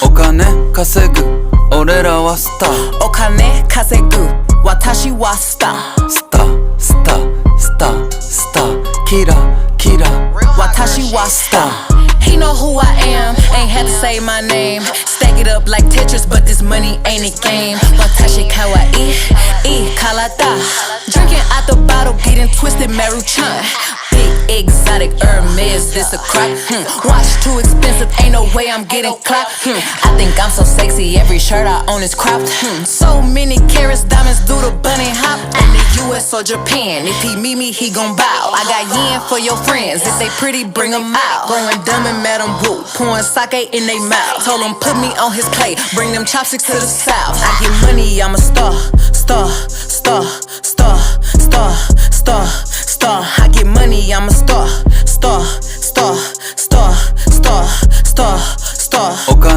お金稼ぐ俺らはスターお金稼ぐ私はスタースタースタースタースターキラキラ私はスター He know who I am, ain't had to say my name. Stack it up like Tetris, but this money ain't a game. Watashi kawaii, karata. Drinking out the bottle, getting twisted, Maruchan. Big exotic Hermes, this a crop. Watch too expensive, ain't no way I'm getting clapped. I think I'm so sexy, every shirt I own is cropped. So many carats, diamonds do the bunny hop. In the US or Japan, if he meet me, he gon' bow. I got yen for your friends, if they pretty, bring them out. Growing dumb and mad, I'm blue, pouring sake in they mouth. Told him put me on his plate, bring them chopsticks to the south. I get money, I'm a star, star, star, star, star, star, star. I get money, I'm a star, star, star, star, star, star, star. お金